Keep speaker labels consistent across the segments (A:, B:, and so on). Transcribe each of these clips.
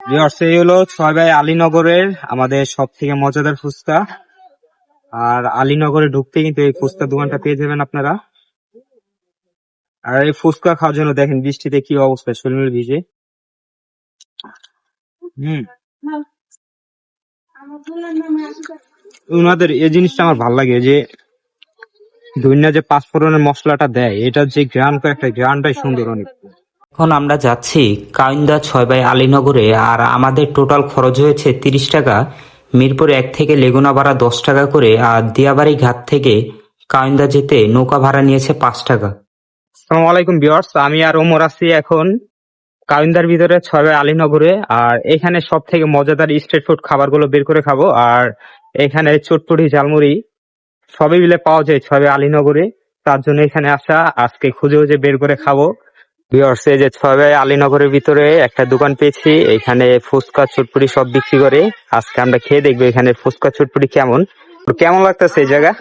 A: Viewers, এই হলো ছয় ভাই আলীনগরের আমাদের সব থেকে মজাদার ফুচকা। আর আলীনগরে ঢুকতে কিন্তু এই ফুচকা দোকানটা পেয়ে যাবেন আপনারা। আর এই ফুচকা খাওয়ার জন্য দেখেন বৃষ্টিতে কি অবস্থা, শরীর ভিজে। হম ওনাদের এই জিনিসটা আমার ভালো লাগে যে ধনিয়া যে পাঁচফোড়নের মশলাটা দেয়, এটার যে গ্রান একটা গ্রানটাই সুন্দর অনেক।
B: এখন আমরা যাচ্ছি কাইন্দা 6 আলীনগরে। আর আমাদের টোটাল খরচ হয়েছে 30 টাকা। মিরপুর 1 থেকে লেগুনা ভাড়া 10 টাকা করে, আর দিয়াবাড়ি ঘাট থেকে কাইন্দা যেতে নৌকা ভাড়া নিয়েছে 5 টাকা।
A: আসসালামু আলাইকুম ভিউয়ার্স, আমি আর ওমর আছি এখন কাউন্দার ভিতরে ছয় ভাই আলীনগরে। আর এখানে সব থেকে মজাদার স্ট্রিট ফুড খাবারগুলো বের করে খাবো। আর এখানে চটপটি ঝালমুড়ি সবই মিলে পাওয়া যায় ছয় ভাই আলীনগরে। তার জন্য এখানে আসা, আজকে খুঁজে খুঁজে বের করে খাবো। ভিউয়ার্স, এই যে ছয় ভাই আলীনগরের ভিতরে একটা দোকান পেয়েছি, এখানে ফুচকা চটপটি সব বিক্রি করে। আজকে আমরা খেয়ে দেখবো এখানে ফুচকা চটপটি কেমন কেমন লাগতেছে এই জায়গা।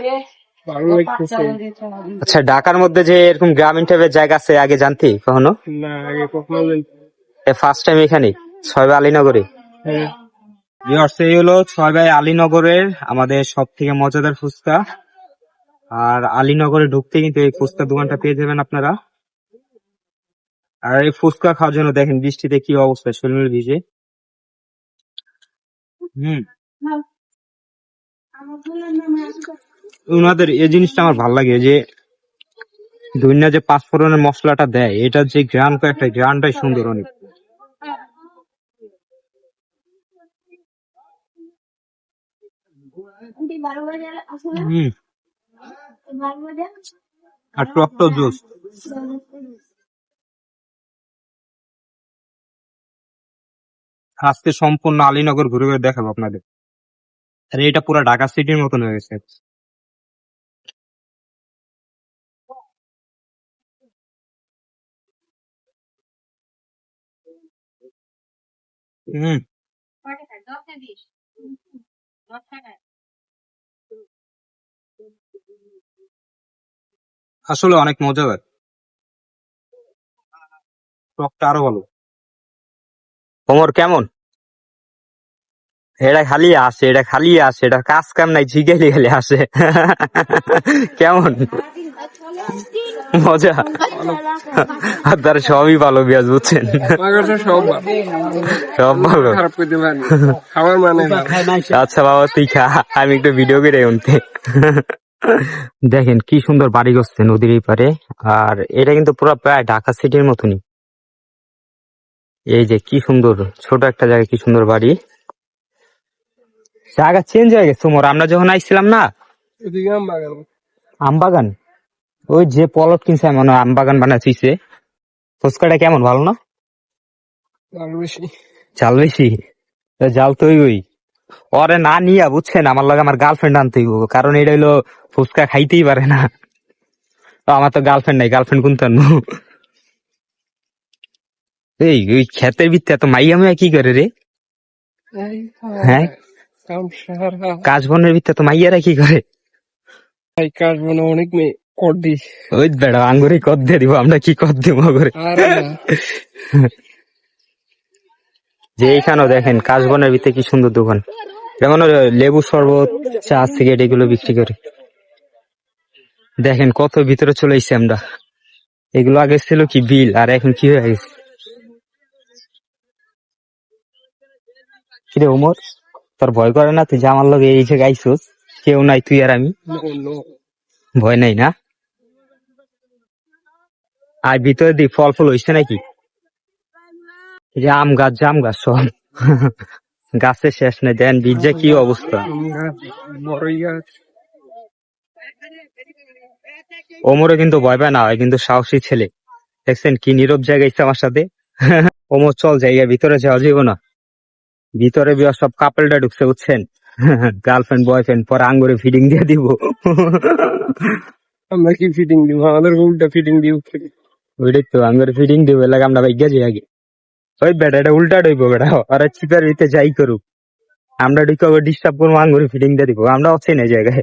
A: আচ্ছা, ঢাকার মধ্যে যে এরকম গ্রামীণ টাইপের জায়গা আছে আগে জানতি কখনো?
C: না, আগে কখনো
A: ফার্স্ট টাইম এখানে ছয় ভাই আলীনগরে। ভিউয়ার্স, এই হলো ছয় ভাই আলীনগরের আমাদের সব থেকে মজাদার ফুচকা। আর আলীনগরে ঢুকতে কিন্তু এই ফুচকা দোকানটা পেয়ে যাবেন আপনারা। আর এই ফুচকা খাওয়ার জন্য দেখেন বৃষ্টিতে কি অবস্থা, শরীর ভিজে। ওনাদের এই জিনিসটা আমার ভালো লাগে যে ধনিয়া যে পাঁচফোড়নের মশলাটা দেয়, এটার যে একটা গ্রানটাই সুন্দর অনেক। আর টক জুস। আজকে সম্পূর্ণ আলীনগর ঘুরে ঘুরে দেখাবো আপনাদের। আর এটা পুরো ঢাকা সিটির মতন হয়ে গেছে। হম আসলে অনেক মজাদার, টকটা আরো ভালো। ওমর কেমন? এটা খালি আসে, এটা কাজ কাম নাই, ঝিগেলি গেলে আসে। কেমন মজা? আর তার সবই ভালো বিয়াজ, বুঝছেন? সব ভালো। আচ্ছা বাবা, তুই খা, আমি একটু ভিডিও করে উনতে। দেখেন কি সুন্দর বাড়ি করছে নদীর এই পারে। আর এটা কিন্তু পুরো প্রায় ঢাকা সিটির মতনই। এই যে কি সুন্দর ছোট একটা জায়গা, কি সুন্দর বাড়ি। জায়গা চেঞ্জ হয়ে গেছে মোর, আমরা যখন আইছিলাম না। আম বাগান, ওই যে পলট কিনছে মনে হয় আম বাগান বানাচ্ছিছে। ফুচকাটা কেমন, ভালো না? চাল বেশি, জাল তো ওই ওরে না নিয়া, বুঝছেন, আমার লাগে আমার গার্লফ্রেন্ড আনতেই হইব, কারণ এটা হইলো ফুচকা খাইতেই পারে না। তো আমার তো গার্লফ্রেন্ড নাই, গার্লফ্রেন্ড কোনটা আনবো? এই ওই ক্ষেতের ভিত্তি এত মাইয়া মাইয়া কি করে রে? হ্যাঁ, কাজ বনের ভিত্তি তো মাইয়ারা কি করে?
C: অনেক মেয়ে কর দি।
A: ওই বেড়া আঙ্গুরে কদ দিয়ে দিব, আমরা কি কদ দিব করে? যে এইখানেও দেখেন কাশবনের ভিতরে কি সুন্দর দোকান, যেমন লেবু শরবত, চা, সিগারেট এগুলো বিক্রি করে। দেখেন কত ভিতরে চলে এসছি আমরা। এগুলো আগে ছিল কি বিল, আর এখন কি হয়ে গেছে। কিরে ওমর, তোর ভয় করে না? তুই যে আমার লগে এই জায়গায় আইসোস, কেউ নাই, তুই আর আমি, ভয় নাই না? আর ভিতরে দি ফল ফল হইছে নাকি? এই যে আম গাছ, জাম গাছ সব গাছের শেষ নেই। দেন বীজে কি অবস্থা। ওমরে কিন্তু ভয় পায় না, হয় কিন্তু সাহসী ছেলে। দেখছেন কি নীরব জায়গায় আমার সাথে। ওমর চল জায়গা ভিতরে যাওয়া যাবো না, ভিতরে বিয়া সব কাপেলটা ঢুকছে, বুঝছেন? গার্লফ্রেন্ড বয়ফ্রেন্ড, পরে আঙ্গুরে ফিডিং দিয়ে দিব।
C: আমরা কি ফিটিং দিব? আমাদের উল্টা ফিটিং দিব।
A: ওইটাই তো, আঙ্গুরে ফিডিং দিব, লাগে আমরা ভাগ্যা যাই আগে। ওই বেটা, এটা উল্টা ডইব বেটা, ওরা চিপার ভিতরে যাই করুক, আমরা ঢুকে ডিস্টার্ব করবো, আঙ্গুরে ফিডিং দিয়ে দিব, আমরা হচ্ছে না জায়গায়।